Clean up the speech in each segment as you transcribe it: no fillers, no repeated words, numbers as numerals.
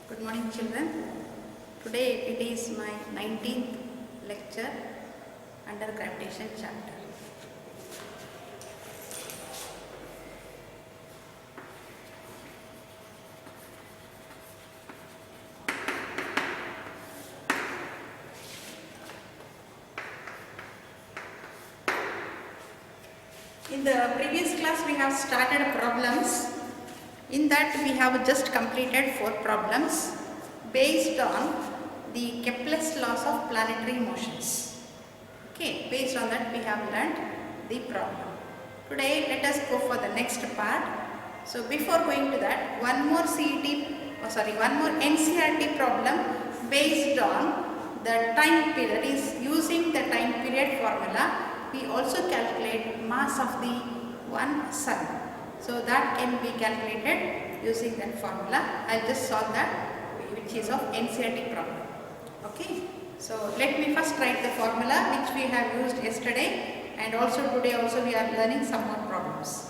Good morning, children. Today it is my 19th lecture under gravitation chapter. In the previous class we have started problems. In that we have just completed 4 problems based on the Kepler's laws of planetary motions. Okay, based on that we have learned the problem. Today let us go for the next part. So before going to that, one more NCERT problem based on the time period, is using the time period formula. We also calculate mass of the one sun. So that can be calculated using that formula. I'll just solve that, which is of NCERT problem. Okay. So let me first write the formula which we have used yesterday, and also today also we are learning some more problems.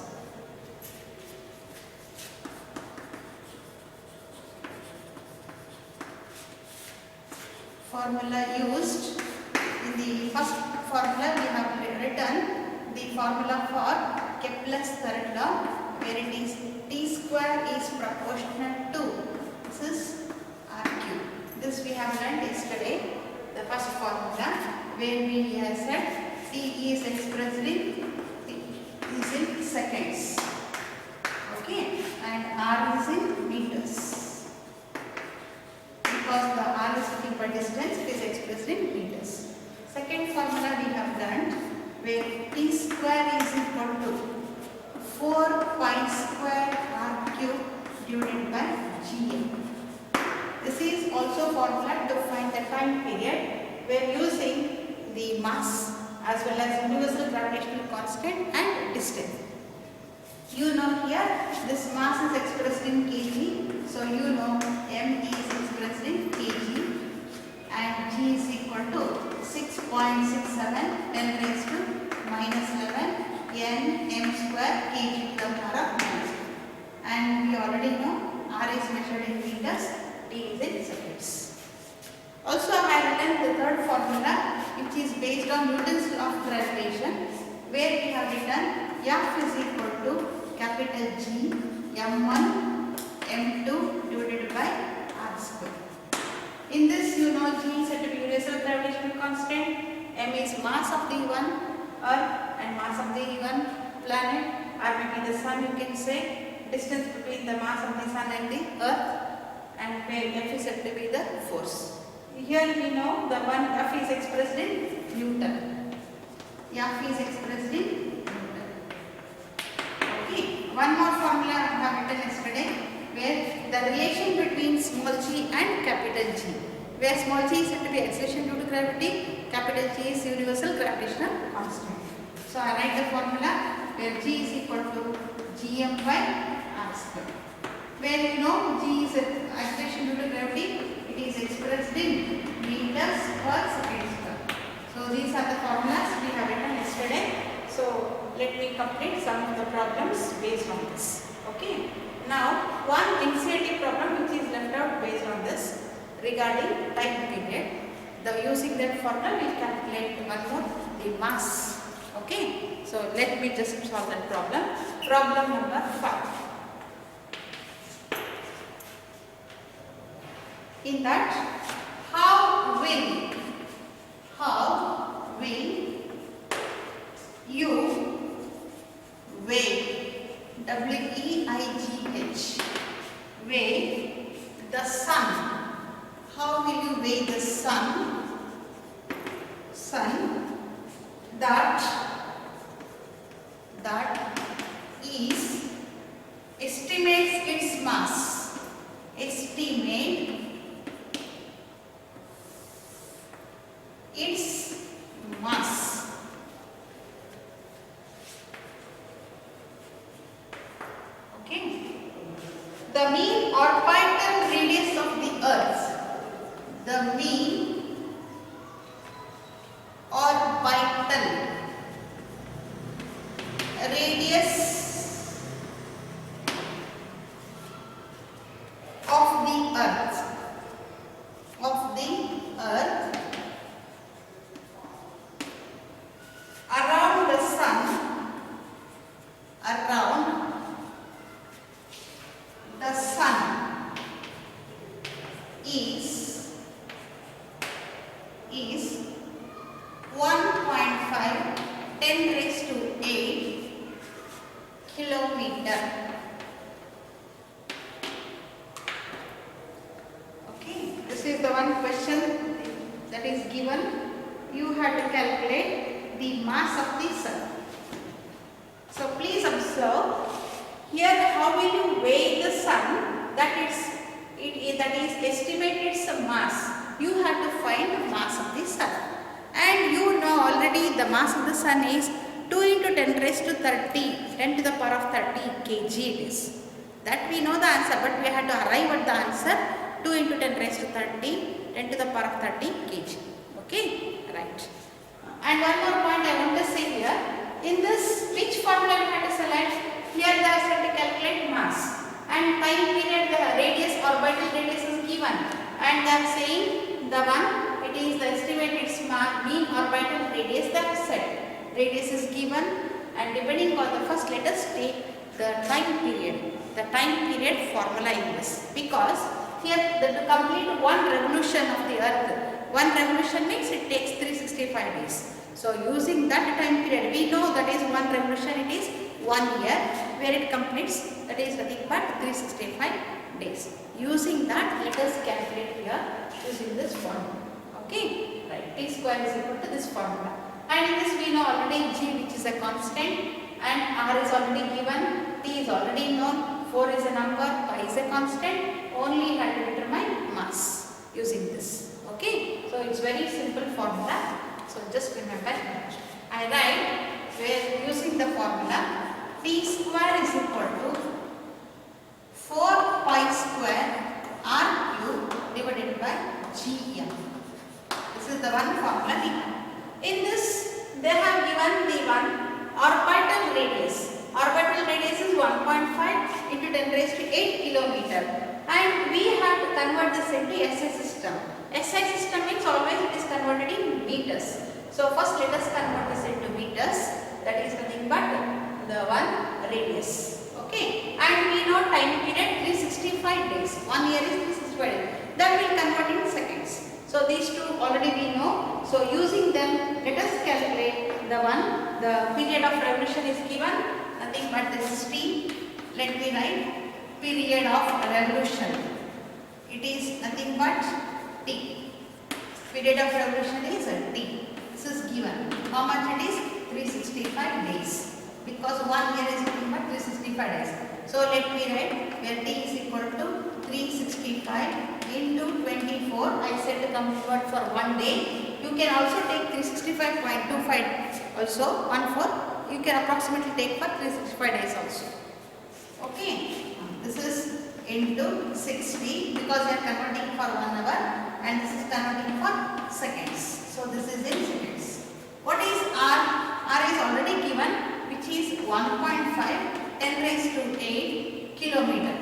Formula used. In the first formula we have written the formula for Kepler's third law, where it is T square is proportional to, this is R cube. This we have learned yesterday, the first formula, where we have said T is expressed in seconds, okay, and R is in meters. Because the R is nothing but distance, it is expressed in meters. Second formula we have learned, where T square is equal to 4 pi square R cube divided by Gm. This is also formula to find the time period. We are using the mass as well as universal gravitational constant and distance. You know here this mass is expressed in kg, so you know m is expressed in kg and g is equal to 6.67 10 raised to minus 11 n m square kg to the power of minus 2. And we already know R is measured in meters, T is in seconds. Also I have written the third formula, which is based on Newton's law of gravitation, where we have written F is equal to capital G m1 m2 divided by R square. In this, you know, G is said to be universal gravitational constant, m is mass of the one earth and mass of the one planet, or maybe the sun, you can say, distance between the mass of the sun and the earth, and where F is said to be the force. Here we know the one F is expressed in Newton. F is expressed in Newton. Okay, one more formula I have written yesterday, where the relation between small g and capital G, where small g is said to be acceleration due to gravity, capital G is universal gravitational constant. So I write the formula where G is equal to Gm by R square. Where you know G is acceleration due to gravity, it is expressed in meters per second square. So these are the formulas we have written yesterday. So let me complete some of the problems based on this. Okay. Now one NCERT problem which is left out based on this regarding time period. Using that formula we will calculate one more, the mass. Okay. So let me just solve that problem. Problem number 5. In that, how will you weigh, W-E-I-G-H, weigh the sun? How will you weigh the sun that is estimates its mass, estimate its mass. Okay. The mean orbital radius of the earth. The mean orbital radius of the earth the sun is 1.5 10 raised to 8 kilometer. Okay, this is the one question that is given. You have to calculate the mass of the sun. So please observe here how will you weigh the sun that is estimated some mass. You have to find the mass of the sun, and you know already the mass of the sun is 2 into 10 raised to 30, 10 to the power of 30 kg it is. That we know the answer, but we have to arrive at the answer 2 into 10 raised to 30, 10 to the power of 30 kg. Okay, right. And one more point I want to say here, in this which formula we have to select? Here they are said to calculate mass and time period, the radius, orbital radius is given, and they are saying the one, it is the estimated mean orbital radius that is set. Radius is given, and depending on the first, let us take the time period. The time period formula in this, because here to complete one revolution of the earth, one revolution means it takes 365 days. So using that time period, we know that is one revolution, it is 1 year, where it completes, that is nothing but 365 days. Using that, let us calculate here using this formula. Okay, right, t square is equal to this formula. And in this we know already g, which is a constant, and r is already given, t is already known, 4 is a number, pi is a constant. Only have to determine mass using this. Okay, so it's very simple formula. So just remember that. I write where using the formula t square is equal to 4 pi square r cube divided by gm. This is the one formula we have. In this they have given the one orbital radius. Orbital radius is 1.5 into 10 raised to 8 kilometer, and we have to convert this into SI system. SI system means always it is converted in meters. So first let us convert this into meters, that is nothing but the one radius. Okay, and we know time period 365 days. 1 year is 365 days. Then we will convert in seconds. So these two already we know. So using them, let us calculate the one. The period of revolution is given, nothing but this is t. Let me write period of revolution. It is nothing but t. Period of revolution is t. This is given. How much it is? 365 days. Because 1 year is nothing but 365 days. So let me write where t is equal to 365 into 24. I said to convert for 1 day. You can also take 365.25 also 1/4. You can approximately take for 365 days also. Okay. This is into 60 because we are converting for 1 hour, and this is converting for seconds. So this is in seconds. What is r? R is already given, which is 1.5 10 raised to 8 kilometer.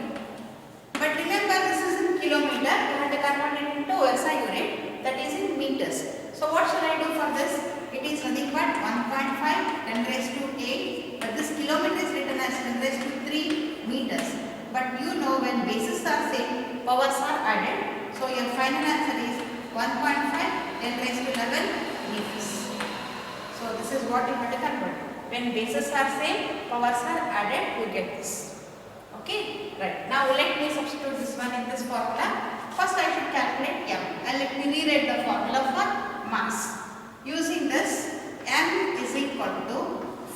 But remember, this is in kilometer. You have to convert it into SI unit, that is in meters. So what shall I do for this? It is nothing but 1.5 10 raised to 8, but this kilometer is written as 10 raised to 3 meters. But you know when bases are same, powers are added. So your final answer is 1.5 10 raised to 11 meters. So this is what you have to convert. When bases are same, powers are added, you get this. Okay, right. Now let me substitute this one in this formula. First I should calculate m, and let me rewrite the formula for mass. Using this, m is equal to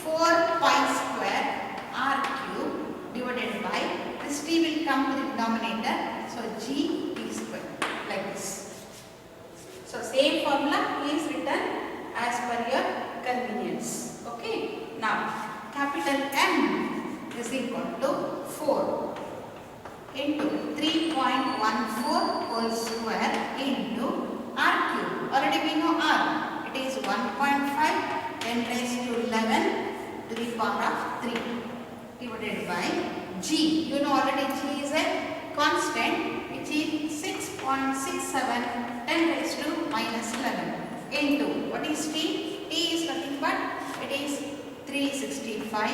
4 pi square r cube divided by, this t will come to the denominator, so g t square, like this. So same formula is written as per your convenience. Okay. Now capital M is equal to 4 into 3.14 whole square into r cube. Already we know r. It is 1.5 10 raised to 11 to the power of 3 divided by g. You know already g is a constant, which is 6.67 10 raised to minus 11 into, what is t? T is nothing but it is 365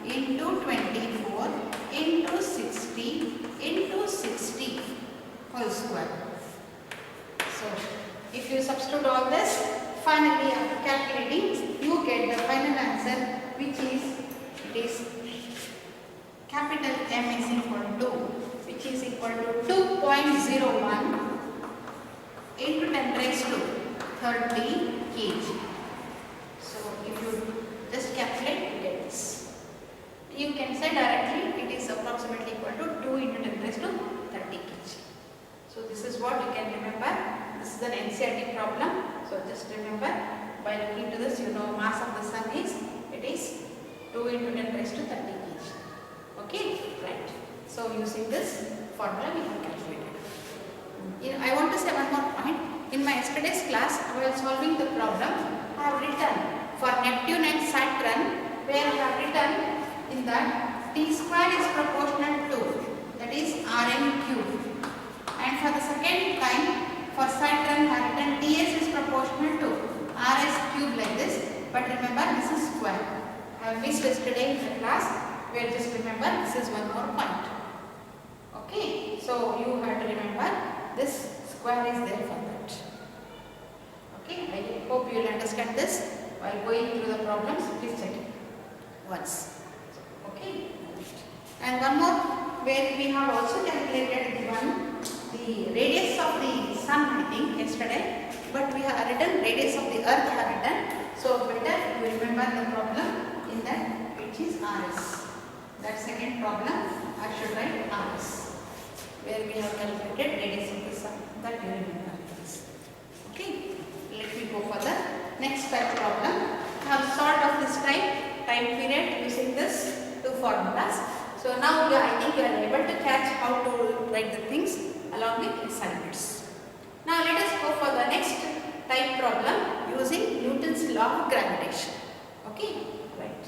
into 24 into 60 into 60 whole square. So if you substitute all this, finally after calculating you get the final answer, which is capital M is equal to, which is equal to 2.01 into 10 raised to 30 kg. So if you just calculate, you get this. You can say directly it is approximately equal to 2 into 10 raised to 30 kg. So this is what you can remember. This is an NCERT problem. So just remember, by looking to this, you know mass of the sun is, it is 2 into 10 raised to 30 kg. Okay, right. So using this formula we have calculated. I want to say one more point. In my yesterday's class, while solving the problem, I have written for Neptune and Saturn, where I have written in that T square is proportional to, that is Rn cube. And for the second time, for Saturn, I have written Ts is proportional to Rs cube like this. But remember, this is square. I have missed yesterday in the class, where just remember this is one more point. Okay, so you have to remember this square is there for that. Okay, I hope you will understand this while going through the problems. Please check it once. Okay, and one more, where we have also calculated the radius of the sun, I think yesterday, but we have written radius of the earth have written. So better you remember the problem in that, which is Rs. That second problem I should write Rs, where we have calculated radius of the sun. That you remember this. Okay, let me go for the next type problem. I have solved of this time period using this two formulas. So now I think you are able to catch how to write the things along with assignments. Now let us go for the next type problem using Newton's law of gravitation. Okay, right.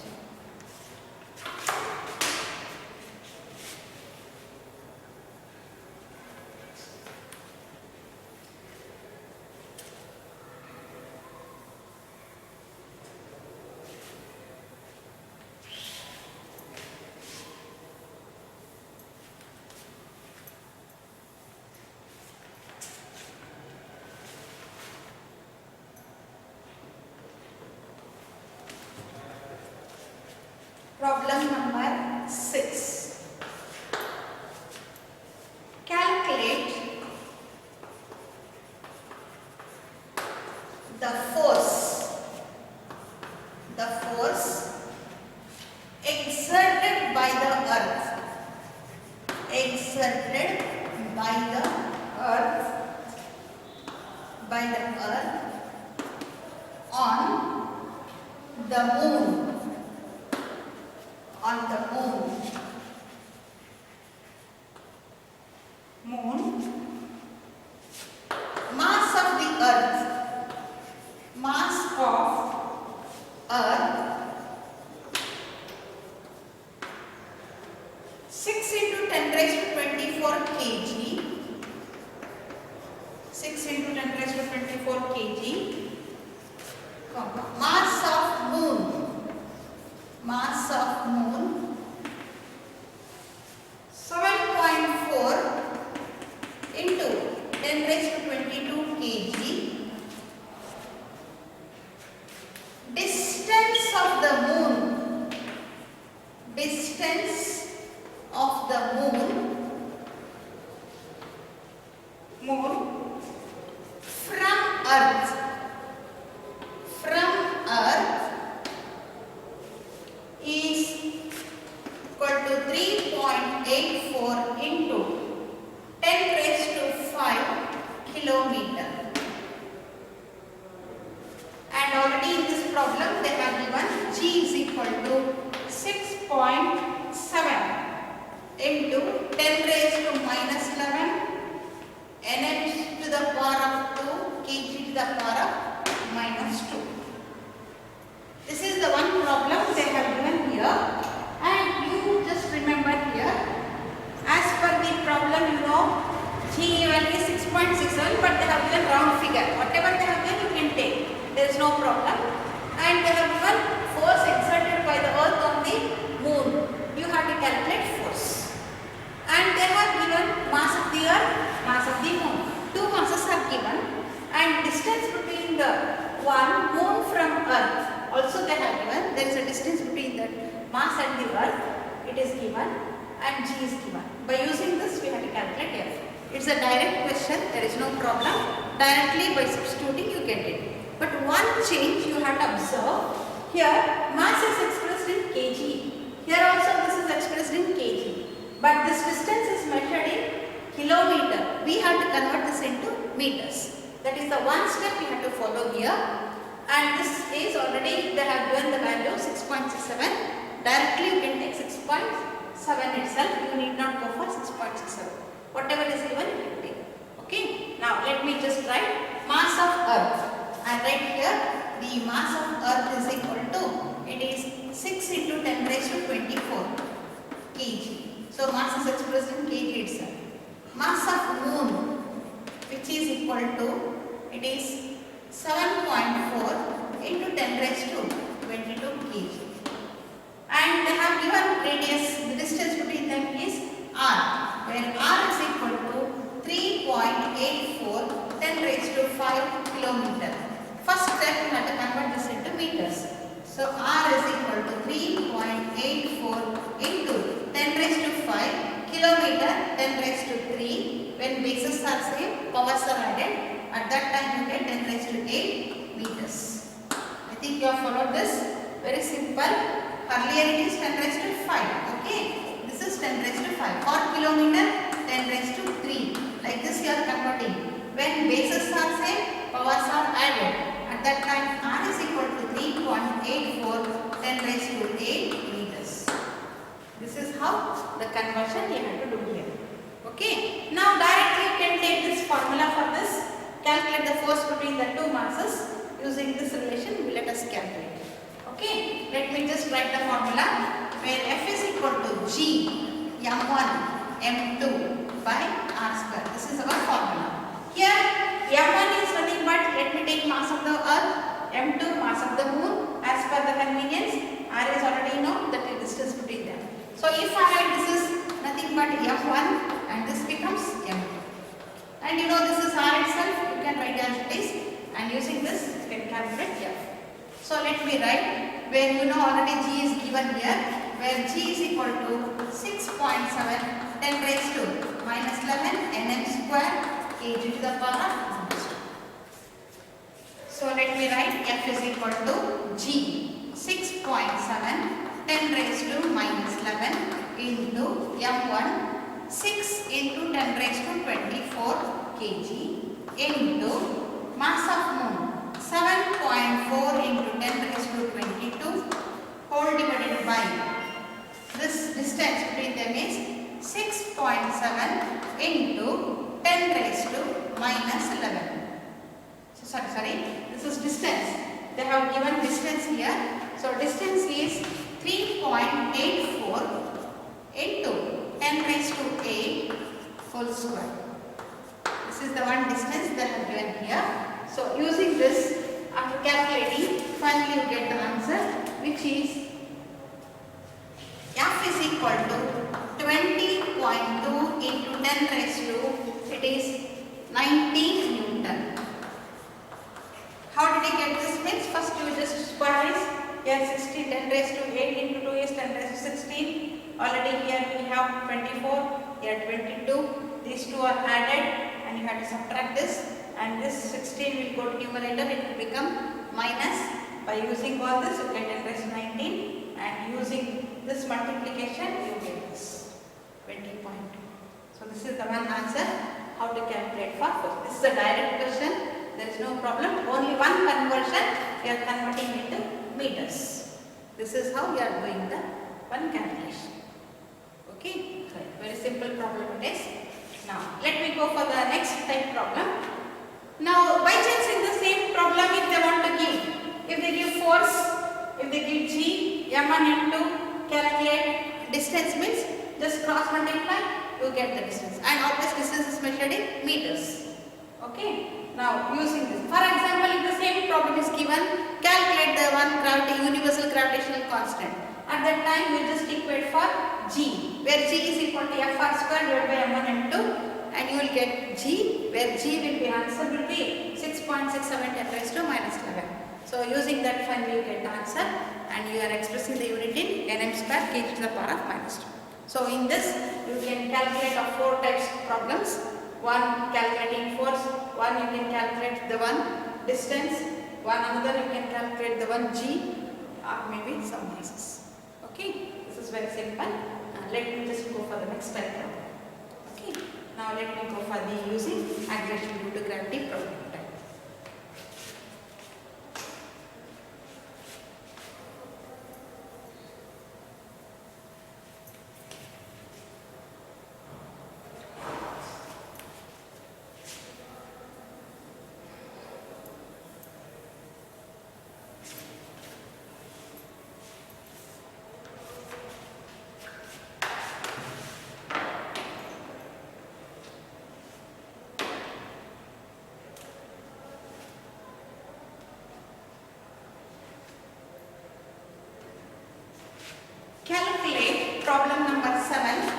Problem number 6. Calculate the force exerted by the earth on the moon. Mass of earth 6 into 10 raised to 24 kg. 6 into 10 raised to 24 kg. Mass of moon 7.4 into 10 raised to 22 kg. Distance of the moon from earth is equal to 3.84 into 10 raised to 5 kilometer. And already in this problem they have given G is equal to 6.7 into 10 raised to minus 11 Nm to the power of 2 kg to the power of minus 2. This is the one problem they have given here, and you just remember here, as per the problem you know G value is 6.67, but they have given round figure. Whatever they have given you can take, there is no problem. And they have given force exerted by the earth on the moon. to calculate force. And they have given mass of the earth, mass of the moon. Two masses are given and distance between the moon from earth also they have given. There is a distance between the mass and the earth, it is given, and g is given. By using this we have to calculate f. It's a direct question, there is no problem. Directly by substituting you get it. But one change you have to observe. Here mass is expressed in kg. Here also this is expressed in kg. But this distance is measured in kilometer. We have to convert this into meters. That is the one step we have to follow here. And this is already, they have given the value 6.67. Directly you can take 6.7 itself. You need not go for 6.67. Whatever is given you can take. Okay. Now let me just write mass of earth. And right here the mass of earth is equal to, it is 6 into 10 raised to 24 kg. So mass is expressed in kg itself. Mass of moon, which is equal to, it is 7.4 into 10 raised to 22 kg. And they have given radius, the distance between them is r, where r is equal to 3.84 10 raised to 5 kilometer. First step we have to convert this into meters. So r is equal to 3.84 into 10 raised to 5 kilometer 10 raised to 3. When bases are same, powers are added. At that time you get 10 raised to 8 meters. I think you have followed this. Very simple. Earlier it is 10 raised to 5. Okay. This is 10 raised to 5. For kilometer 10 raised to 3. Like this you are converting. When bases are same, powers are added. At that time r is equal to 3.84 10 raised to 8 meters. This is how the conversion you have to do here. Okay. Now directly you can take this formula for this. Calculate the force between the two masses. Using this relation, let us calculate. Okay. Let me just write the formula where F is equal to G m1 m2 by r square. This is our formula. Here m1 is nothing but, let me take mass of the earth, m2 mass of the moon. As per the convenience, r is already known, that is distance between them. So if I write this is nothing but f1 and this becomes m2. And you know this is r itself, you can write as it is, and using this you can calculate f. So let me write, where you know already g is given here, where g is equal to 6.7 10 raised to minus 11 nm square kg to the power of minus 2. So let me write f is equal to g 6.7 10 raised to minus 11 into m1 6 into 10 raised to 24 kg into mass of moon 7.4 into 10 raised to 22 whole divided by this distance between them is 6.7 into 10 raised to minus 11. So sorry, this is distance. They have given distance here. So distance is 3.84 into 10 raised to 8 whole square. This is the one distance they have given here. So using this, after calculating, finally you get the answer, which is F is equal to 20.2 into 10 raised to, it is 19 Newton. How did you get this? Means first you just square this. Here 16, 10 raised to 8 into 2 is 10 raised to 16. Already here we have 24, here 22. These two are added and you have to subtract this. And this 16 will go to numerator, it will become minus. By using all this, you get 10 raised to 19. And using this multiplication, you get this 20.2. So this is the one answer how to calculate for force. This is a direct question. There is no problem. Only one conversion, we are converting into meters. This is how we are doing the one calculation. Okay, very simple problem it is. Now let me go for the next type problem. Now by chance in the same problem, if they want to give, if they give force, if they give g, m1 m2, calculate distance means just cross multiply, you get the distance. And obvious distance is measured in meters. Okay. Now using this, for example, if the same problem is given, calculate the one universal gravitational constant. At that time we just equate for g, where g is equal to fr square divided by m1 m2, and you will get g, where g will be answer will be 6.67 10 raised to minus 11. So using that finally you get the answer, and you are expressing the unit in nm square kg to the power of minus 2. So in this you can calculate of 4 types of problems. One calculating force, one you can calculate the one distance, one another you can calculate the one g, or maybe some masses. Okay, this is very simple. Let me just go for the next diagram. Okay, now let me go for the using acceleration due to gravity problem. Calculate problem number 7.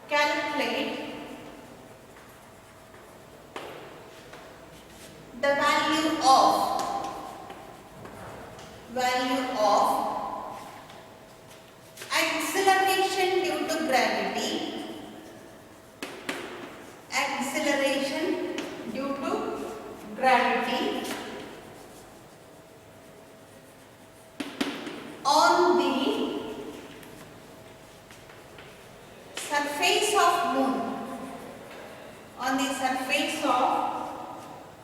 Calculate the value of acceleration due to gravity. Acceleration due to gravity on the surface of moon. On the surface of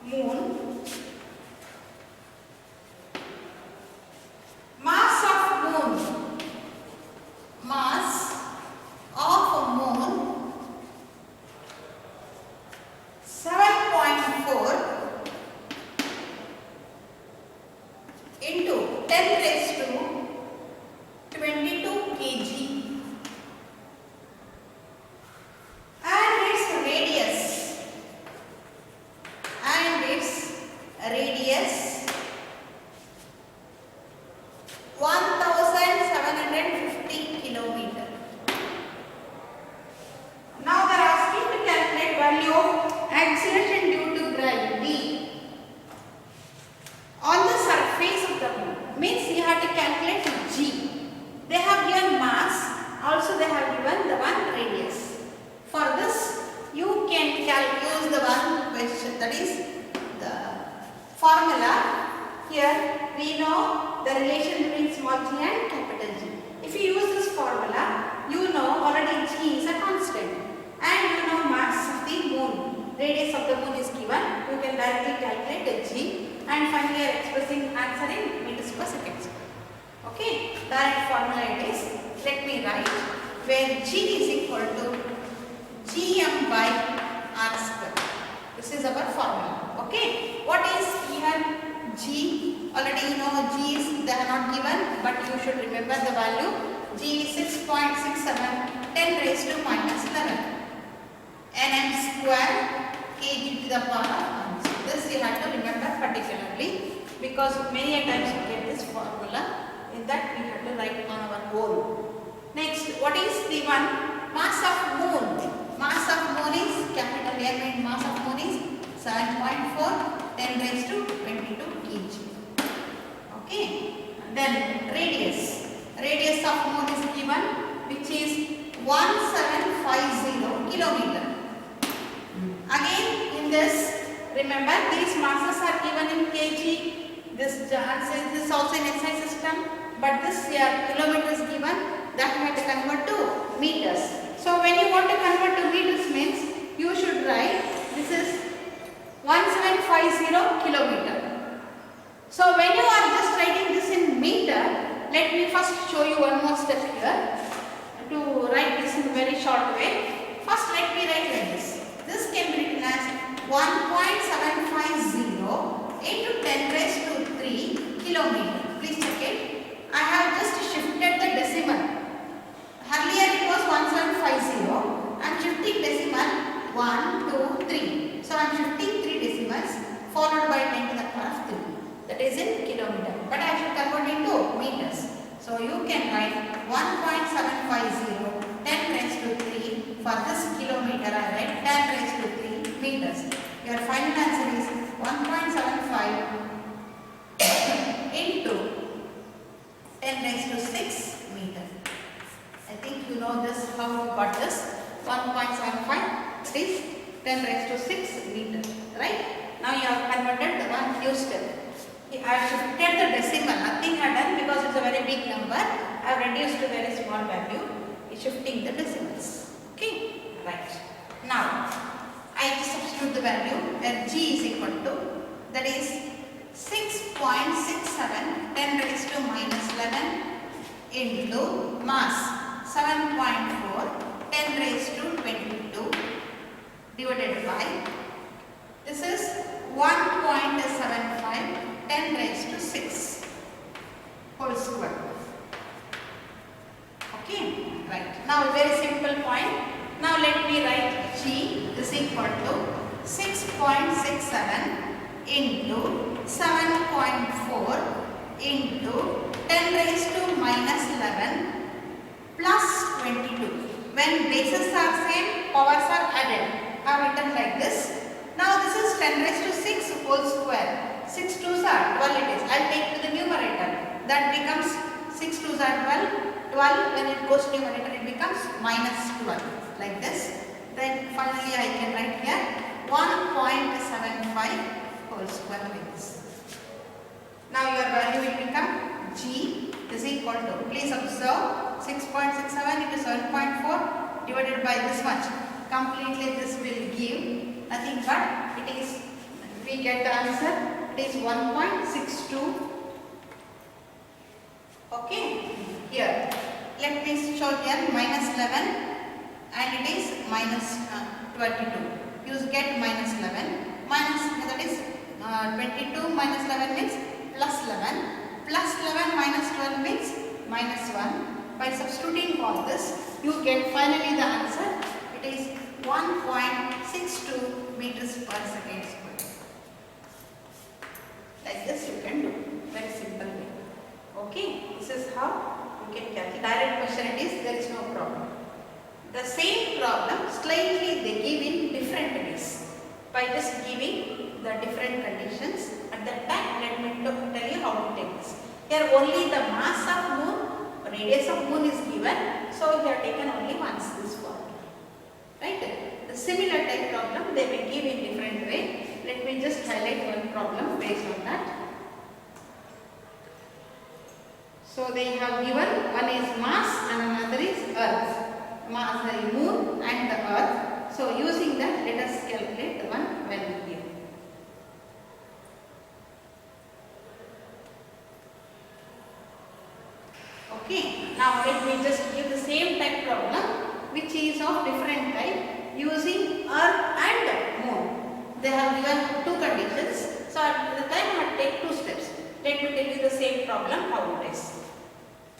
moon, mass of moon, mass of moon 7.4 into 10 raised to 22 kg, and its radius 1750 kilometer. Now they are asking to calculate value of acceleration due to gravity on the surface of the moon. Means you have to calculate g. They have given mass, also they have given the one radius. For this you can use the one question, that is the formula. Here we know the relation between small g and capital G. If you use this formula, you know already g is a constant, and you know mass of the moon, radius of the moon is given. You can directly calculate the g, and finally you are expressing answer in meters per second. Okay, direct formula it is. Let me write, where g is equal to gm by r square. This is our formula. Okay, what is here g? Already you know g is, they are not given, but you should remember the value. G is 6.67 10 raised to minus 11 nm square kg to the power of 1. This you have to remember particularly, because many a times you get this formula. In that we have to write on our own. Next, what is the one? Mass of moon. Mass of moon is capital M, and mass of moon is 7.4 10 raised to 22 kg. Okay. Then radius. Radius of moon is given, which is 1750 kilometer. Again in this, remember these masses are given in kg. This answer is also in SI system, but this here kilometer is given, that we have to convert to meters. So when you want to convert to meters means you should write this is 1750 kilometer. So when you are just writing this in meter, let me first show you one more step here to write this in a very short way. First let me write like this. This can be written as 1.750 into 10 raised to 3 kilometer. Please check it. I have just shifted the decimal. Earlier it was 1750. I am shifting decimal 1, 2, 3. So I am shifting 3 decimals followed by 10 to the power of 3. that is in kilometer, but I should convert into meters. So you can write 1.750 10 raised to 3 for this kilometer. I write 10 raised to 3 meters. Your final answer is 1.75 into 10 raised to 6 meter. I think you know this, how you got this. 1.75 is 10 raised to 6 meter, right? Now you have converted the one few step. I have shifted the decimal, nothing I done because it's a very big number. I have reduced to very small value, shifting the decimals. Okay, right. Now I just substitute the value where g is equal to, that is 6.67 10 raised to minus 11 into mass 7.4 10 raised to 22 divided by, this is 1.75 10 raised to 6 whole square. Okay, right. Now very simple point. Now let me write g is equal to 6.67 into 7.4 into 10 raised to minus 11 plus 22. When bases are same, powers are added. I have written like this. Now this is 10 raised to 6 whole square. 6 2s are 12 it is. I will take to the numerator. That becomes 6 2s are 12. 12 when it goes to numerator it becomes minus 12. Like this. Then finally I can write here 1.75 whole square like this. Now your value will become g is equal to, please observe, 6.67 into 7.4 divided by this much. Completely this will give nothing but it is, we get the answer, it is 1.62. Okay, here let me show here minus 11 and it is minus 22. You get minus 11 minus, that is 22 minus 11 means plus 11, plus 11 minus 12 means minus 1. By substituting all this, you get finally the answer. It is 1.62 meters per second square. Like this you can do. Very simple way. Okay, this is how you can calculate. Direct question it is, there is no problem. The same problem slightly they give in different ways. By just giving the different conditions at that time, let me tell you how to take this. Here only the mass of moon, radius of moon is given, so we have taken only once this formula. Right? The similar type problem they will give in different way. Let me just highlight one problem based on that. So they have given, one is mass and another is earth. Mass, the moon and the earth. So using that, let us calculate the one value here. Okay, now let me just give the same type problem which is of different type using earth and moon. They have given two conditions. So at the time I have to take two steps. Let me tell you the same problem how it is.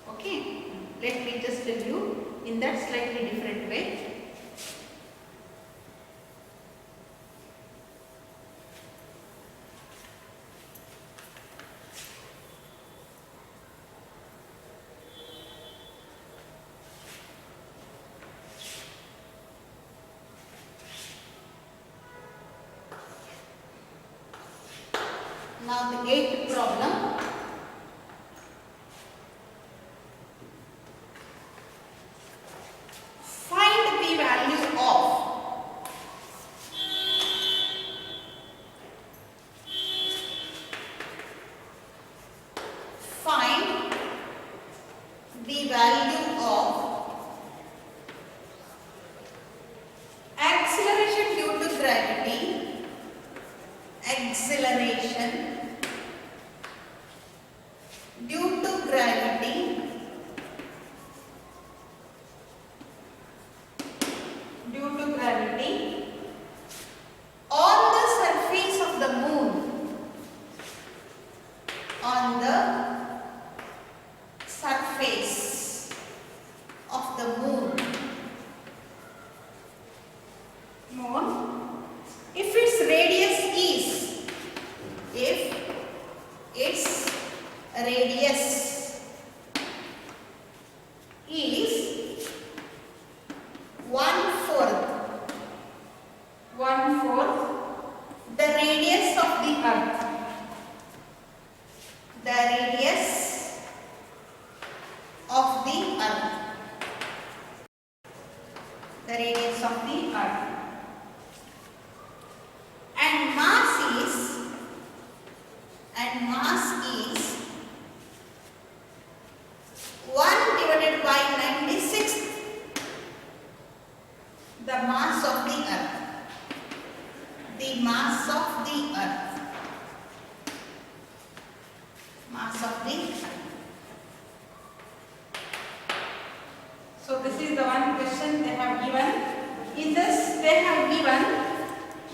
Okay, let me just tell you in that slightly different way. Now the eighth problem. Find the value of acceleration due to gravity, acceleration due to gravity on the surface of the moon, on the surface of the moon, if its radius is, if radius of the earth. And mass is 1 divided by 96 the mass of the earth. The mass of the earth. Mass of the earth. So this is the one question they have given. In this they have given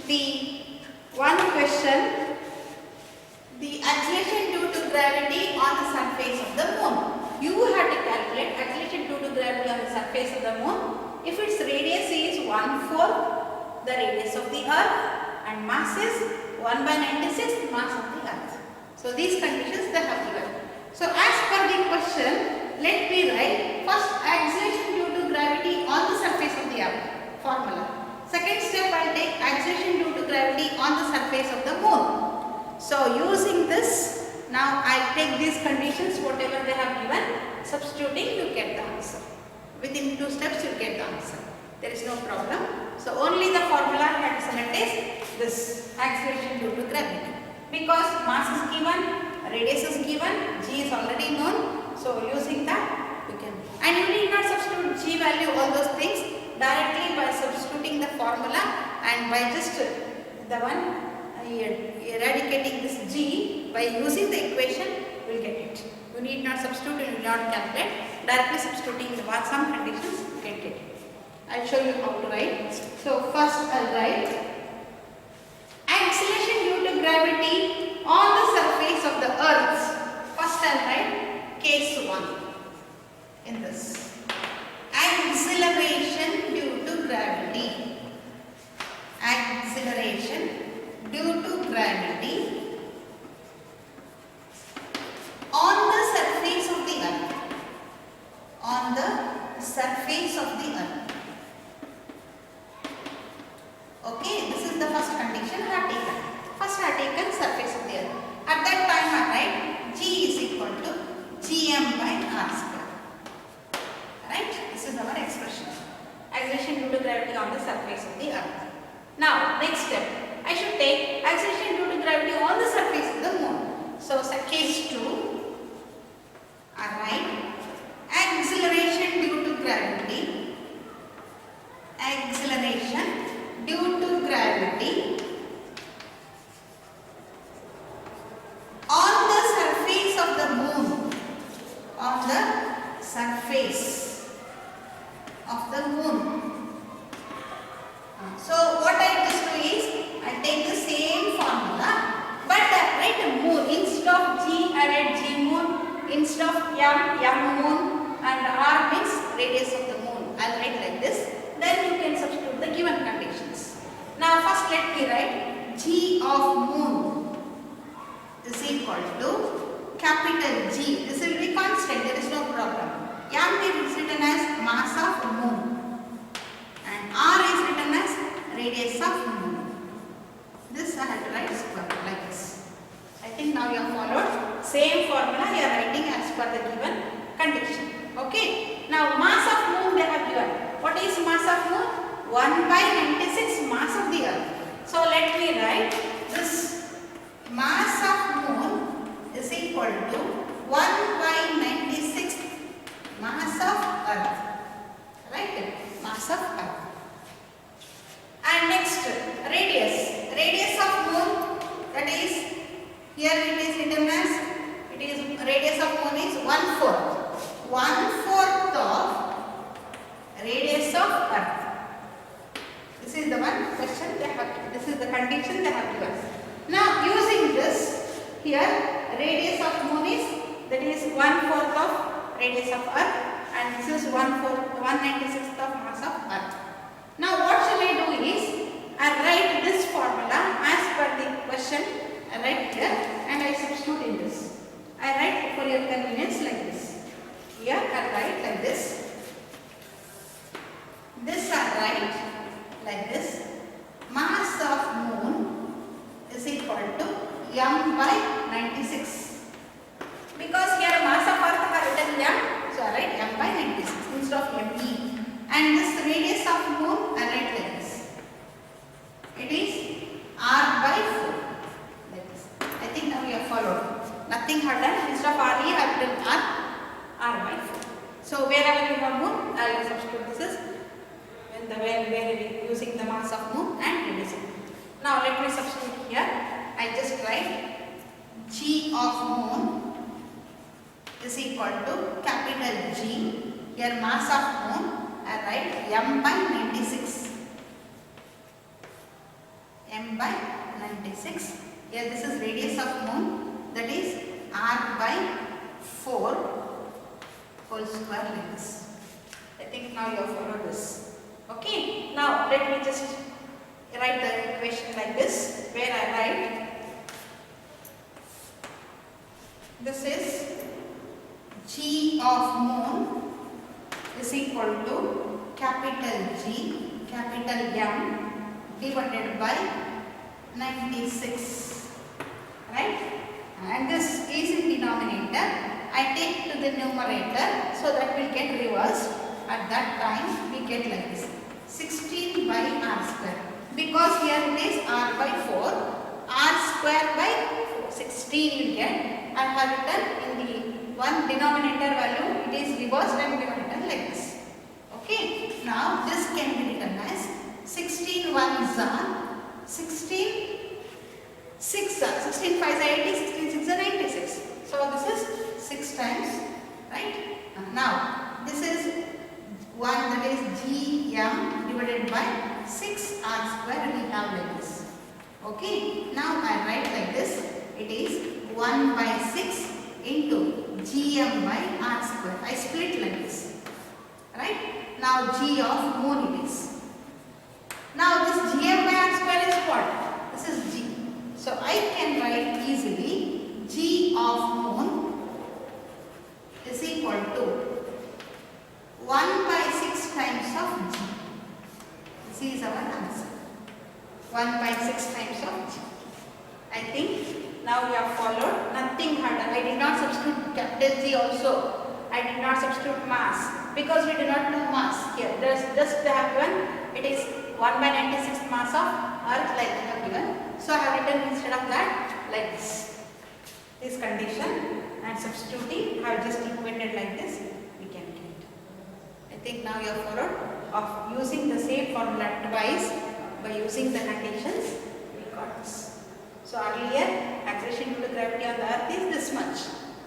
the one question, the acceleration due to gravity on the surface of the moon. You have to calculate acceleration due to gravity on the surface of the moon. If its radius is 1/4 the radius of the earth and mass is 1 by 96 mass of the earth. So these conditions they have given. So as per the question, let me write first acceleration due to gravity on the surface of the earth formula. Second step, I will take acceleration due to gravity on the surface of the moon. So using this, now I take these conditions whatever they have given, substituting you get the answer. Within 2 steps you get the answer. There is no problem. So only the formula I have to select is this acceleration due to gravity. Because mass is given, radius is given, g is already known. So using that you can. And you need not substitute g value, all those things, directly by substituting the formula and by just the one eradicating this g by using the equation you will get it. You need not substitute, you will not calculate, directly substituting the some conditions you can get it. I will show you how to write. So first I will write acceleration due to gravity on the surface of the earth. First I will write case 1 in this. Acceleration due to gravity. Acceleration due to gravity on the surface of the earth. On the surface of the earth. Okay, this is the first condition I have taken. First I have taken surface of the earth. At that time I write g is equal to gm by r square. Right? This is our expression. Acceleration due to gravity on the surface of the earth. Now, next step. I should take acceleration due to gravity on the surface of the moon. So, case 2, I write acceleration due to gravity. Acceleration due to gravity on the surface of the moon. On the surface of the moon. So what I just do is I take the same formula, but I write a moon instead of g. I write g moon, instead of m moon, and r means radius of the moon. I will write like this. Then you can substitute the given conditions. Now first let me write g of moon is equal to capital G. This will be constant, there is no problem. M is written as mass of moon and R is written as radius of moon. This I have to write like this. I think now you have followed same formula you are writing as per the given condition. Okay. Now mass of moon they have given. What is mass of moon? 1 by 96 mass of the earth. So let me write this mass of moon is equal to 1 by 96 mass of earth. Right? Mass of earth. And next radius. Radius of moon, that is here it is written as radius of moon is 1/4. 1/4 of radius of earth. This is the one question they have. This is the condition they have given. Now using this here radius of moon is that is 1/4 of radius of earth and this is 1/96th of mass of earth. Now what shall I do is I write this formula as per the question. I write here and I substitute in this. I write for your convenience like this. Here I write like this. This I write like this. Mass of moon is equal to m by 96. Because here mass of earth are written m, so I write m by 96 instead of me. And this radius of moon, I write like this. It is r by 4. Like this. I think now we have followed. Nothing have done. Instead of RE, I have done r by 4. So wherever you have moon, I will substitute this is when the where we are using the mass of moon and reducing. Now let me substitute here. I just write G of moon is equal to capital G. Here mass of moon, I write m by 96. M by 96. Here this is radius of moon, that is r by 4 whole square like this. I think now you have followed this. Okay. Now let me just write the equation like this, where I write this is G of moon is equal to capital G, capital M divided by 96, right? And this is in denominator. I take to the numerator, so that will get reversed. At that time we get like this, 16 by r square. Because here it is r by 4, r square by 4, 16 you get. I have written in the one denominator value, it is reversed and given written like this. Okay. Now this can be written as 16 1s are 16, 6 are 16 5s are 80, 16 6 are 96. So this is 6 times, right? Now this is 1, that is Gm divided by 6r square we have like this. Okay. Now I write like this. It is 1 by 6 into Gm by r square. I split like this. Right? Now G of moon it is. Now this Gm by r square is what? This is G. So I can write easily G of moon is equal to 1 by 6 times of G. This is our answer. 1 by 6 times of G. I think now we have followed. Nothing harder. I did not substitute capital G also. I did not substitute mass because we do not know mass here. There's just they have given it is 1 by 96 mass of Earth like they have given. So I have written instead of that like this. This condition and substituting I have just equated like this. We can get. I think now you have followed of using the same formula twice by using the conditions we got this. So earlier acceleration due to gravity on the Earth is this much.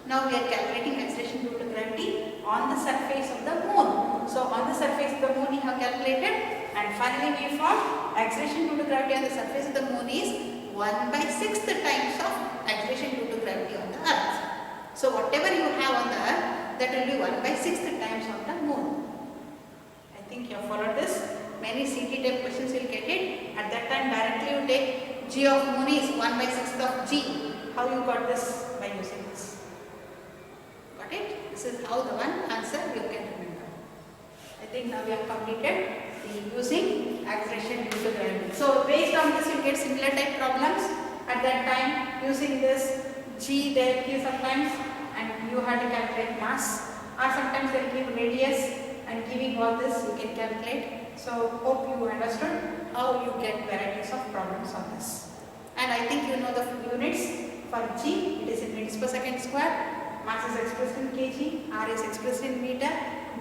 Now we are calculating acceleration due to gravity on the surface of the moon. So on the surface of the moon we have calculated, and finally we found acceleration due to gravity on the surface of the moon is 1 by 6th times of acceleration due to gravity on the Earth. So whatever you have on the Earth, that will be 1 by 6th times on the moon. I think you have followed this. Many CT type questions will get it. At that time directly you take G of moon is 1 by 6th of G. How you got this? By using this. Got it? This is how the one answer you can remember. I think now we have completed the using acceleration due to gravity. So based on this you get similar type problems. At that time using this G there is sometimes, and you have to calculate mass, or sometimes they give radius, and giving all this you can calculate. So hope you understood how you get varieties of problems on this. And I think you know the units for G. It is in meters per second square. Mass is expressed in kg. R is expressed in meter.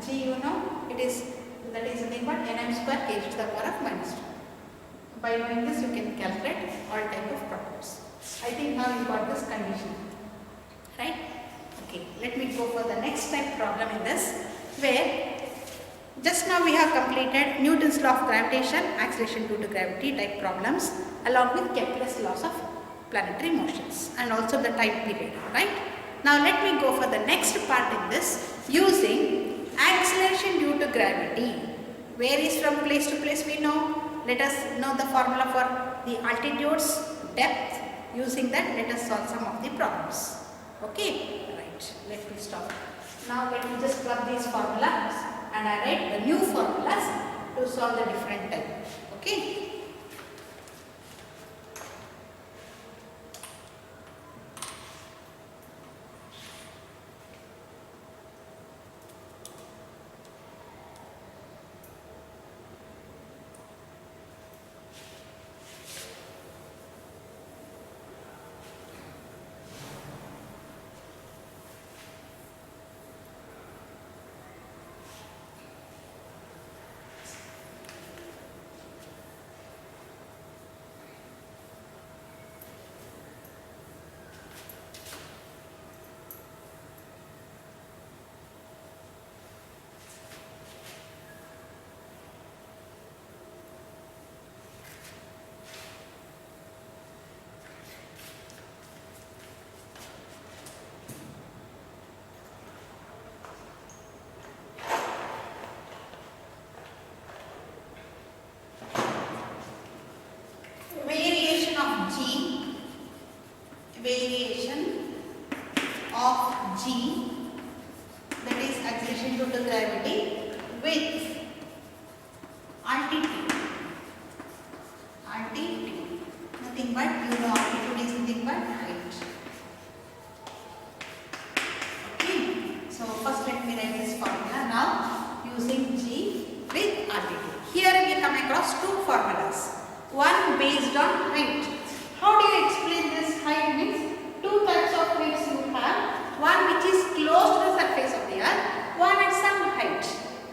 G you know it is, that is nothing but nm square kg to the power of -2. By knowing this you can calculate all type of problems. I think now you got this condition, right? Okay, let me go for the next type problem in this, where just now we have completed Newton's law of gravitation, acceleration due to gravity type problems, along with Kepler's laws of planetary motions and also the time period, right? Now let me go for the next part in this, using acceleration due to gravity. Varies from place to place we know. Let us know the formula for the altitudes, depth. Using that let us solve some of the problems. Okay, right, let me stop. Now let me just plug these formulas and I write the new formulas to solve the different type. Okay. but altitude is nothing but height. Okay. So first let me write this formula now using G with altitude. Here we come across two formulas. One based on height. How do you explain this height? Means two types of heights you have. One which is close to the surface of the earth, one at some height.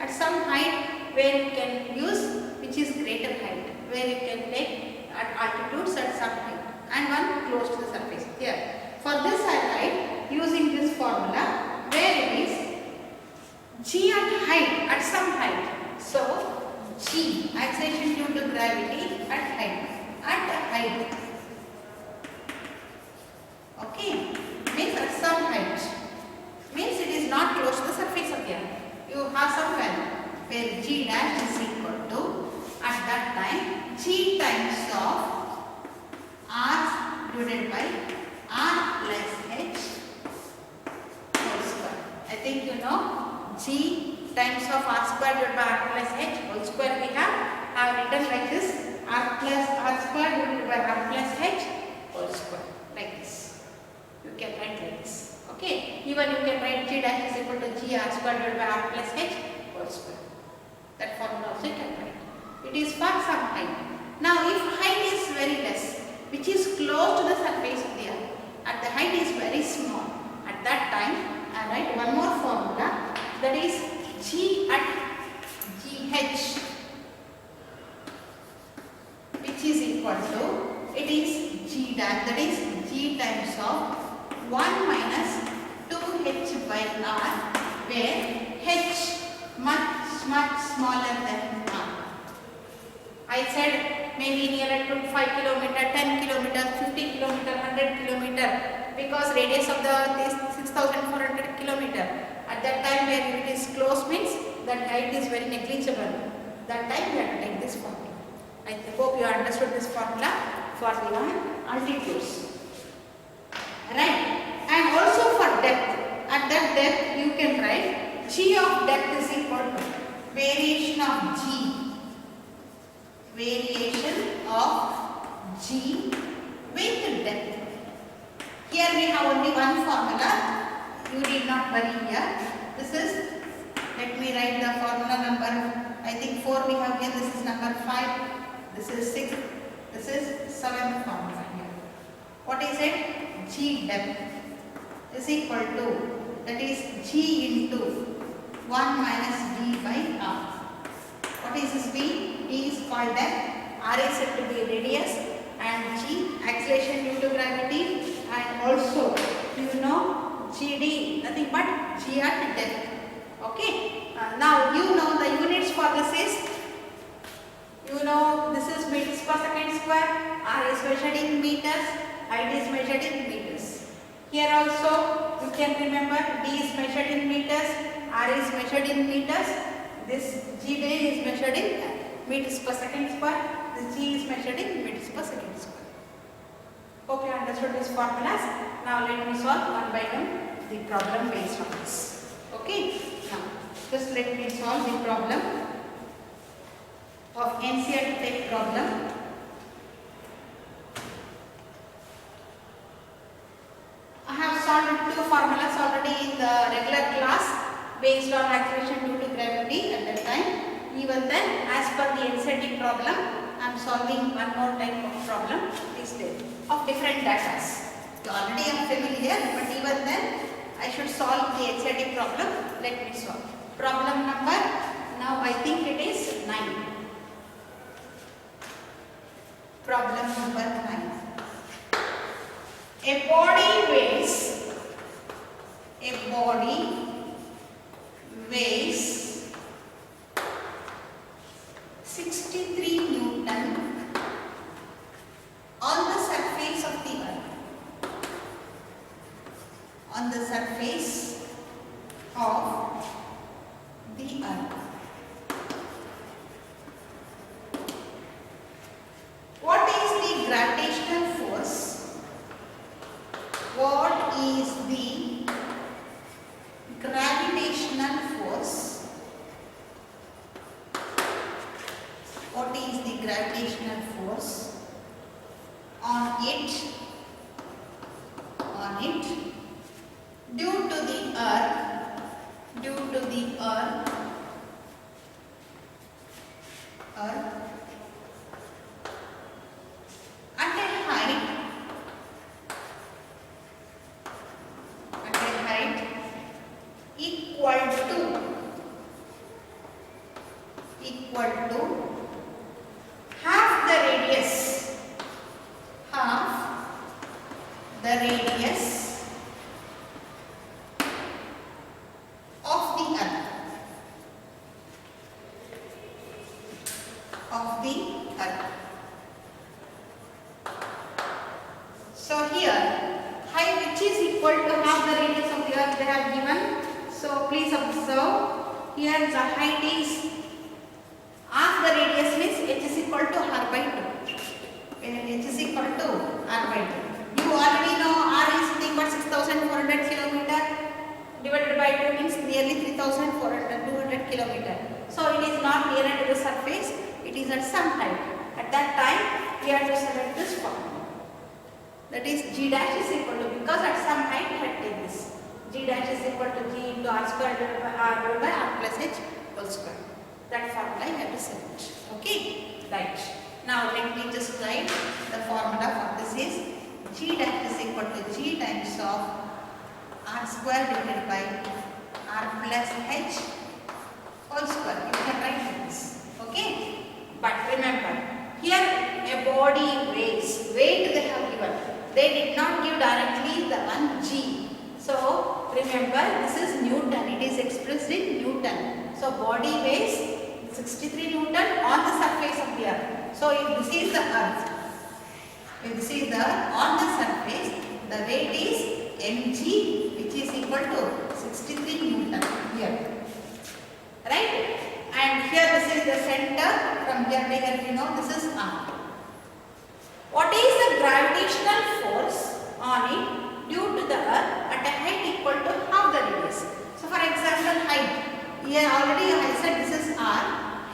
At some height where you can use which is greater height, where you can take at altitudes at some height, and one close to the surface. Here, for this I write using this formula where it is G at height, at some height. So G, acceleration due to gravity at height. Okay, means at some height. Means it is not close to the surface of the earth. You have some value where G dash is equal to, at that time, G times of R divided by R plus H whole square. I think G times of R square divided by R plus H whole square we have written like this, R plus R square divided by R plus H whole square, like this. You can write like this. Okay. Even you can write G dash is equal to G R square divided by R plus H whole square. That formula also you can write. It is for some height. Now if height is very less, which is close to the surface of the earth, and the height is very small, at that time I write one more formula, that is G at GH, which is equal to, it is G dash, that is G times of 1 minus 2H by R, where H much smaller than R. I said maybe nearer to 5 km, 10 km, 50 km, 100 km, because radius of the earth is 6,400 km. At that time where it is close means that height is very negligible. That time we have to take this formula. I hope you understood this formula for the altitudes. Right. And also for depth. At that depth you can write G of depth is equal to variation of G with depth. Here we have only one formula. You need not worry here. This is, let me write the formula number, I think 4 we have here. This is number 5. This is 6. This is 7th formula here. What is it? G depth is equal to, that is G into 1 minus D by R. What is this B? D is called depth, R is said to be radius, and G acceleration due to gravity, and also GD nothing but G at depth. Okay. Now the units for this is, this is meters per second square, R is measured in meters, height is measured in meters. Here also you can remember D is measured in meters, R is measured in meters, this GD is measured in meters per second square, this G is measured in meters per second square. Hope you understood these formulas. Now let me solve one by one the problem based on this. Okay. Now just let me solve the problem of NCERT problem. I have solved two formulas already in the regular class based on acceleration due to gravity at that time. Even then, as per the NCERT problem, I am solving one more type of problem these days of different data. You already am familiar, but even then I should solve the NCERT problem. Let me solve. Problem number, now I think it is 9. Problem number 9. A body weighs 63 Newton on the surface of the earth. On the surface of the earth. What is the gravitational force? What is the gravitational force? What is the gravitational force on the earth. So here height which is equal to half the radius of the earth they have given. So please observe here the height is half the radius means h is equal to r by 2. When h is equal to r by 2. You already know r is nothing but 6400 km divided by 2 means nearly 3400 km. So it is not nearer to the surface, it is at some height. At that time we have to select this formula. That is g dash is equal to, because at some height we have to take this. G dash is equal to g into r square divided by r plus h whole square. That formula you have to select. Okay, right. Now let me just write the formula for this is g dash is equal to g times of r square divided by r plus h whole square. You can write this. Okay, but remember here a body weight they have given. They did not give directly the one g. So remember this is Newton. It is expressed in Newton. So body weighs 63 Newton on the surface of the earth. So if this is the earth, if this is the earth on the surface, the weight is mg, which is equal to 63 Newton here. Right? And here this is the center. From here to here we know this is r. What is the gravitational force on it due to the earth at a height equal to half the radius? So for example height. Here already I said this is r.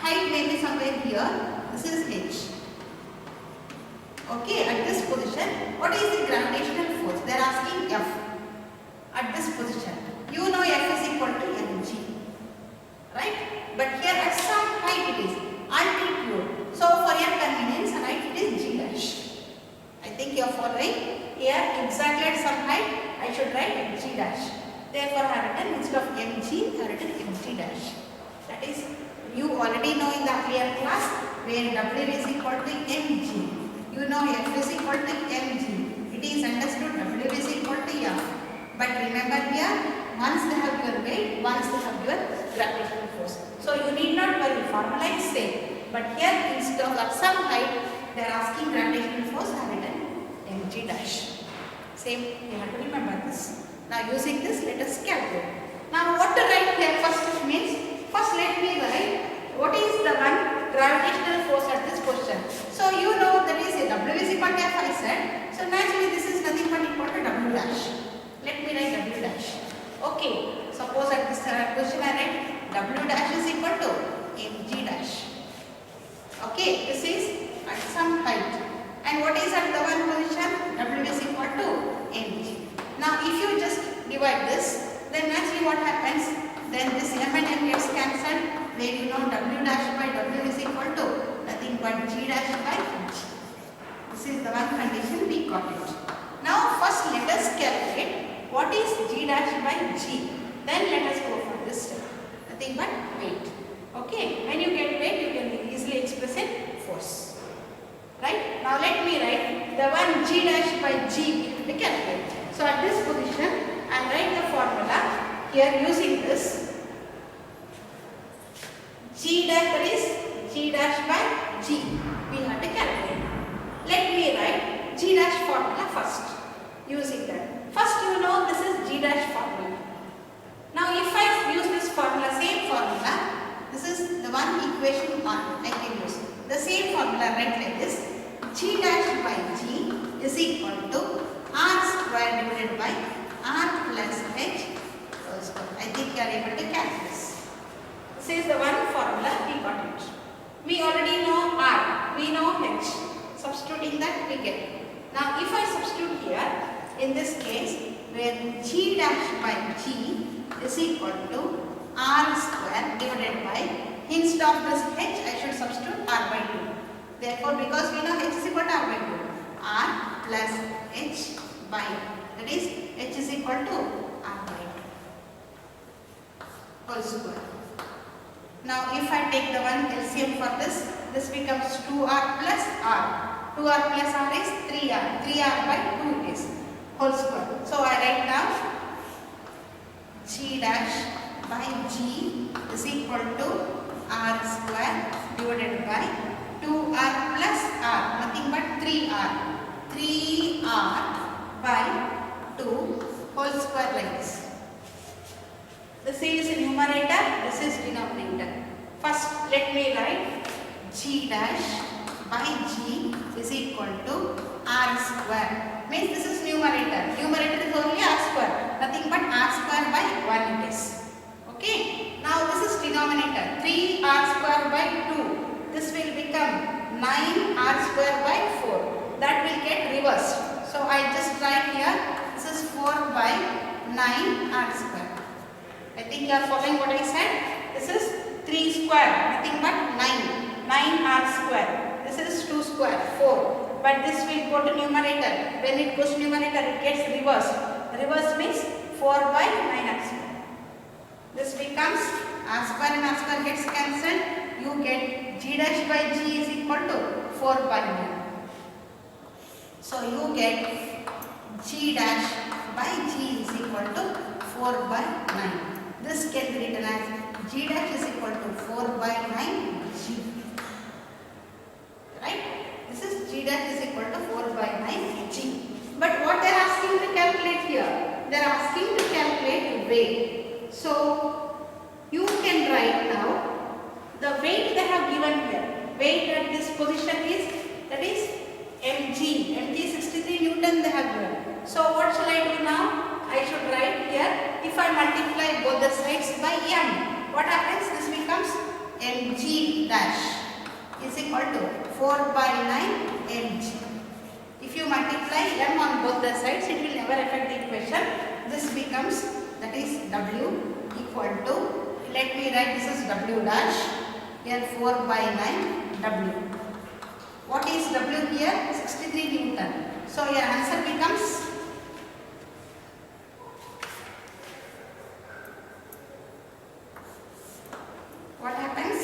Height may be somewhere here. This is h. Okay, at this position, what is the gravitational force? They are asking F. At this position, you know F is equal to mg, right? But here at some height it is altitude. So for your convenience, write it is g dash. I think you are following. Here exactly at some height, I should write g dash. Therefore, I have written instead of mg, I have written mg dash. That is, you already know in the earlier class where W is equal to mg. You know F is equal to mg. It is understood W is equal to F. But remember here, once they have your weight, once they have your gravitational force. So you need not worry, formula is same. But here instead of at some height, they are asking gravitational force, I have written mg dash. Same, you have to remember this. Now using this, let us calculate. Now what to write here first means, first let me write what is the one gravitational force at this position. So you know that is a W is equal to F I said. So naturally this is nothing but equal to W dash. Let me write W dash. Okay, suppose at this position I write W dash is equal to mg dash. Okay, this is at some height. And what is at the one position? W is equal to mg. Now if you just divide this, then naturally what happens? Then this m and m gets cancelled, where you know W dash by W is equal to nothing but G dash by G. This is the one condition we got it. Now first let us calculate what is G dash by G. Then let us go for this step. Nothing but weight. Okay, when you get weight, you can easily express in force. Right? Now let me write the one G dash by G we calculate. So at this position, I write the formula here using this. G dash, that is G dash by G. We have to calculate. Let me write G dash formula first. Using that. First you know this is G dash formula. Now if I use this formula, same formula, this is the one equation 1 I can use. The same formula write like this. G dash by G is equal to R square divided by R plus H whole square. I think you are able to catch this. This is the one formula we got it. We already know R, we know H. Substituting that we get. Now if I substitute here, in this case, where G dash by G is equal to R square divided by, instead of this H, I should substitute R by 2. Therefore, because we know H is equal to R by 2, R plus H by, that is H is equal to R by 2 whole square. Now if I take the one LCM for this becomes 2R plus R. 2R plus R is 3R. 3R by 2 it is whole square. So I write now G dash by G is equal to R square divided by 2r plus r, nothing but 3r. 3r by 2 whole square like this. This is numerator, this is denominator. First let me write g dash by g is equal to r square. Means this is numerator. Numerator is only r square. Nothing but r square by 1 it is. Okay. Now this is denominator. 3r square by 2. This will become 9r square by 4. That will get reversed. So I just write here. This is 4 by 9r square. I think you are following what I said. This is 3 square. Nothing but 9. 9r square. This is 2 square. 4. But this will go to numerator. When it goes to numerator, it gets reversed. Reverse means 4 by 9r square. This becomes r square and r square gets cancelled. You get g dash by g is equal to 4 by 9. So you get g dash by g is equal to 4 by 9. This can be written as g dash is equal to 4 by 9 g. Right? This is g dash is equal to 4 by 9 g. But what they are asking to calculate here? They are asking to calculate weight. So you can write now the weight they have given here. Weight at this position is, that is mg. mg 63 Newton they have given. So what shall I do now? I should write here, if I multiply both the sides by m, what happens? This becomes mg dash is equal to 4 by 9 mg. If you multiply m on both the sides, it will never affect the equation. This becomes, that is w equal to, let me write this is w dash, here 4 by 9 w. What is w here? 63 Newton. So your answer becomes what happens?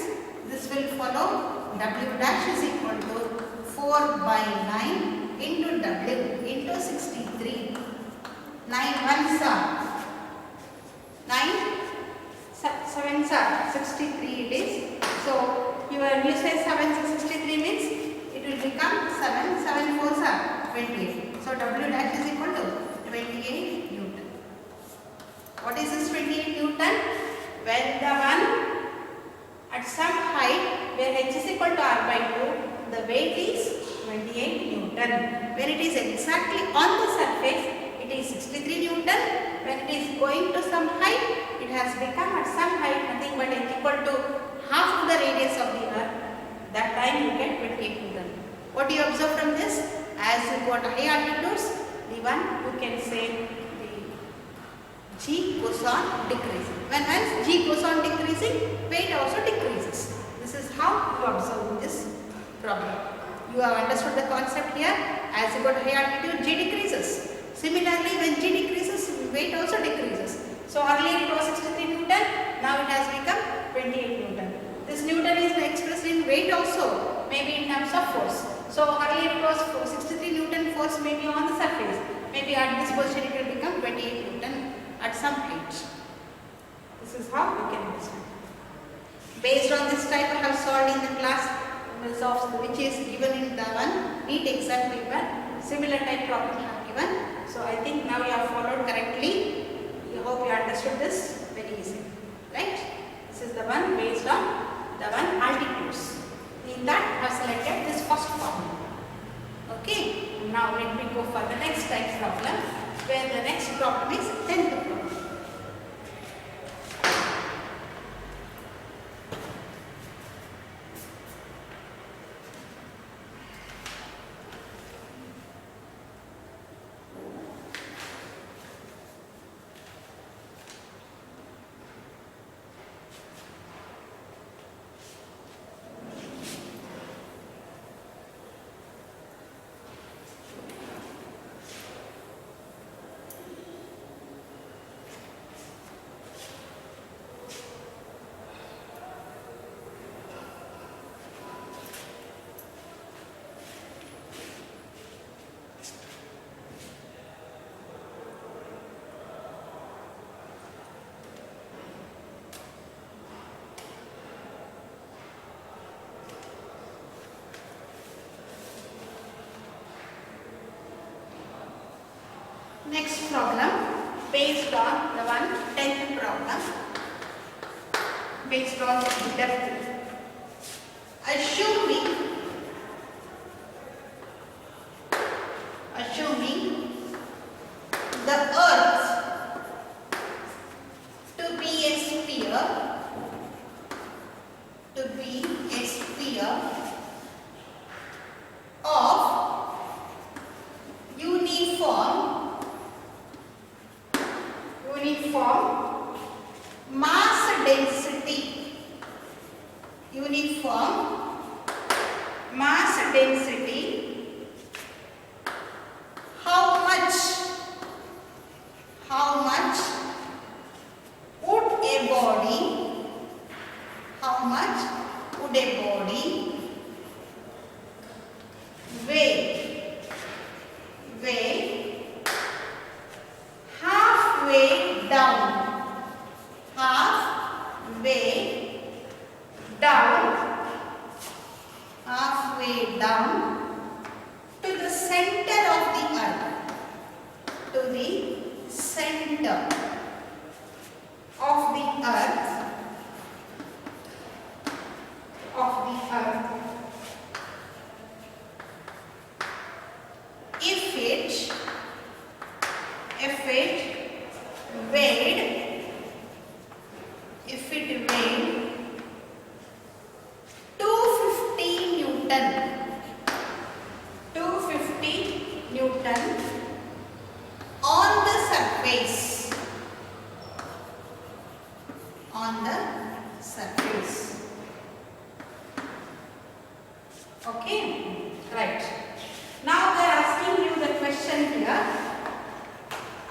This will follow w dash is equal to 4 by 9 into w into 63. 9 ones are 9, 7s are 63 it is. So when you say 7 63 means it will become 7, 7 4s are 28. So w dash is equal to 28 Newton. What is this 28 Newton? When the one at some height where h is equal to r by 2, the weight is 28 Newton. When it is exactly on the surface, it is 63 Newton. When it is going to some height, it has become at some height nothing but h equal to half of the radius of the earth. That time you get 28 Newton. What do you observe from this? As you go to high altitudes, the one you can say the g goes on decreasing. When g goes on decreasing, weight also decreases. This is how you observe this problem. You have understood the concept here. As you go to high altitude, g decreases. Similarly, when g decreases, weight also decreases. So earlier it was 63 Newton, now it has become 28 Newton. This Newton is expressed in weight also, maybe in terms of force. So earlier it was 63 Newton force maybe on the surface. Maybe at this position it will become 28 Newton at some height. This is how we can understand. Based on this type I have solved in the class results which is given in the one NEET exam paper. Similar type problem I have given. So I think now you have followed correctly. I hope you understood this very easily. Right? This is the one based on the one altitudes. In that I have selected this first problem. Okay. Now let me go for the next type problem, where the next problem is 10th problem. Next problem based on the 10th problem based on depth. Assuming the earth to be a sphere of uniform mass density. How much would a body weigh halfway down to the center of the earth, if it weighed 250 Newton on the surface. Okay, right. Now they are asking you the question here.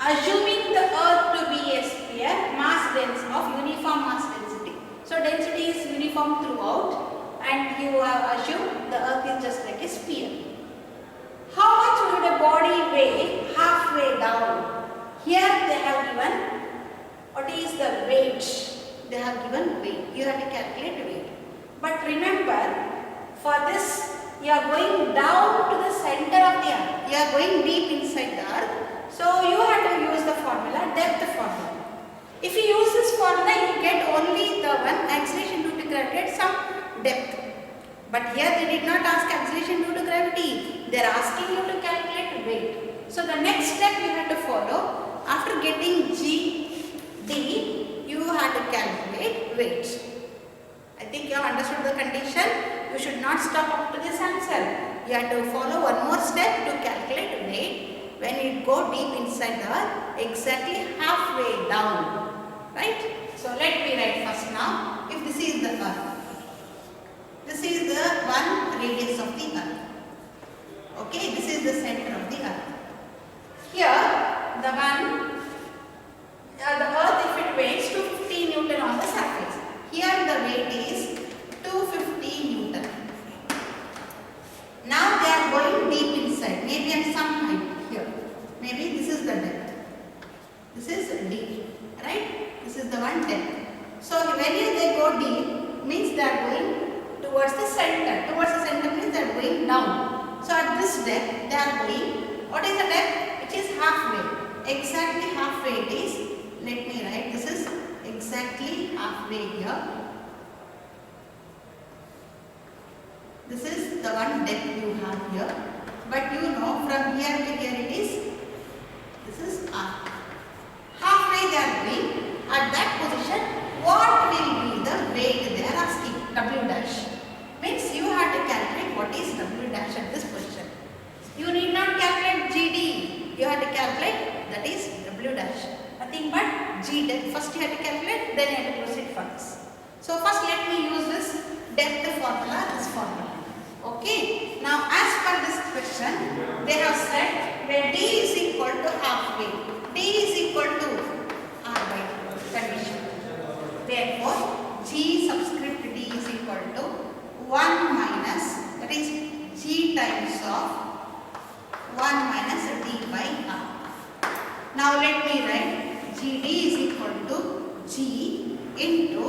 Assuming the earth to be a sphere, of uniform mass density. So density is uniform throughout, and you have assumed the earth is just like a sphere. How much would a body weigh halfway down? Here they have given what is the weight. They have given weight. You have to calculate weight. But remember, for this you are going down to the center of the earth. You are going deep inside the earth. So you have to use the formula, depth formula. If you use this formula, you get only the one acceleration due to gravity at some depth. But here they did not ask acceleration due to gravity. They are asking you to calculate weight. So the next step you have to follow. After getting GD, you have to calculate weight. I think you have understood the condition. You should not stop up to this answer. You have to follow one more step to calculate weight. When it go deep inside the earth, exactly halfway down, right? So let me write first now. If this is the earth, this is the one radius of the earth. Okay, this is the center of the earth. Here, the earth, if it weighs 250 Newton on the surface. Here the weight is 250 Newton. Now they are going deep inside, maybe at some height. Maybe this is the depth. This is deep, right? This is the one depth. So when they go deep, means they are going towards the center. Towards the center means they are going down. So at this depth, they are going. What is the depth? It is halfway. Exactly halfway it is. Let me write. This is exactly halfway here. This is the one depth you have here. But you know from here to here it is. This is R. Halfway they are going. At that position, what will be the weight they are asking? W dash. Means you have to calculate what is W dash at this position. You need not calculate GD. You have to calculate that is W dash. Nothing but G depth. First you have to calculate, then you have to proceed for this. So first let me use this depth formula, this formula. Okay. Now as per this question, they have said where D is equal to halfway. D is equal to R by 2 condition. Therefore, G subscript D is equal to 1 minus, that is G times of 1 minus D by R. Now let me write GD is equal to G into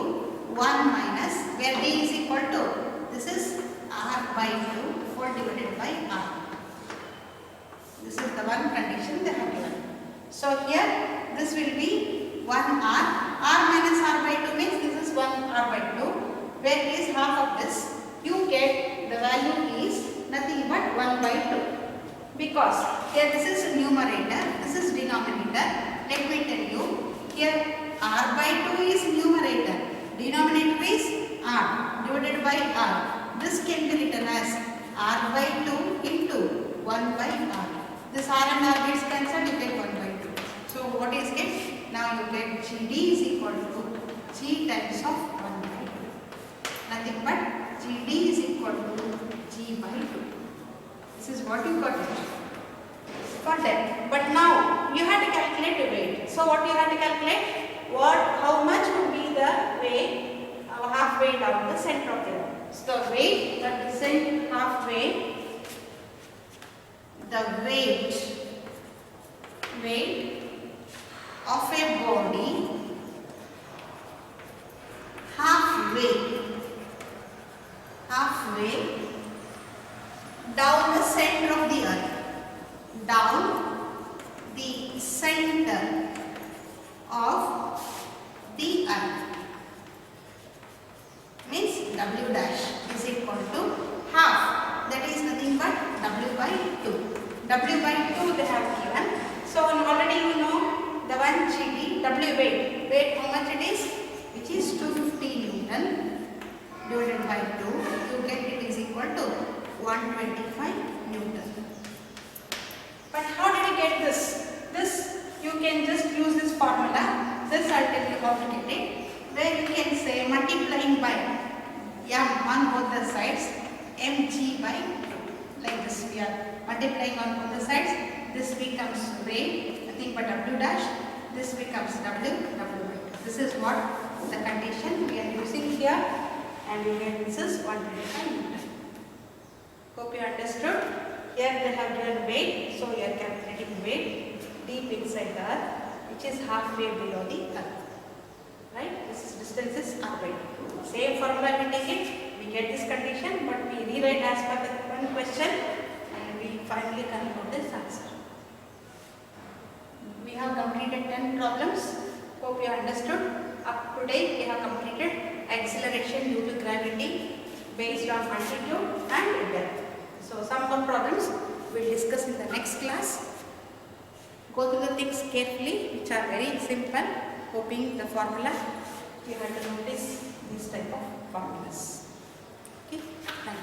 1 minus, where D is equal to, this is R by 2 divided by R. This is the one condition they have given. So here this will be 1 r. R minus r by 2 means this is 1 r by 2. Where is half of this? You get the value is nothing but 1 by 2. Because here this is numerator, this is denominator. Let me tell you, here r by 2 is numerator, denominator is r divided by r. This can be written as r by 2 into 1 by r. This r and r gets cancelled, you get 1 by 2. So what is it? Now you get GD is equal to G times of 1 by 2. Nothing but GD is equal to G by 2. This is what you got it for that. But now you have to calculate the weight. So what you have to calculate? How much would be the weight, half weight of the center of the earth. So the weight that is halfway, the weight of a body halfway down the center of the earth, down the center of the earth, means W dash is equal to half, that is nothing but W by 2. W by 2 they have given. So already you know the one GD, W weight how much it is, which is 250 Newton divided by 2, you get it is equal to 125 Newton. But how did you get this? This you can just use this formula. This I'll tell you how to get it. Where you can say multiplying by m on both the sides, mg by 2. Like this we are multiplying on both the sides. This becomes weight, nothing but W dash. This becomes W by 2. This is what the condition we are using here, and you get this is 125 Newton. Hope you understood. Here they have given weight, so we are calculating weight deep inside the earth, which is halfway below the earth. Right? This is distance is r by 2. Same formula we take it, we get this condition, but we rewrite as per the one question, and we finally conclude this answer. We have completed 10 problems. Hope you understood. Up to date we have completed acceleration due to gravity based on altitude and depth. So some more problems we will discuss in the next class. Go through the things carefully, which are very simple. Hoping the formula you have to notice these type of formulas. Okay, thank you.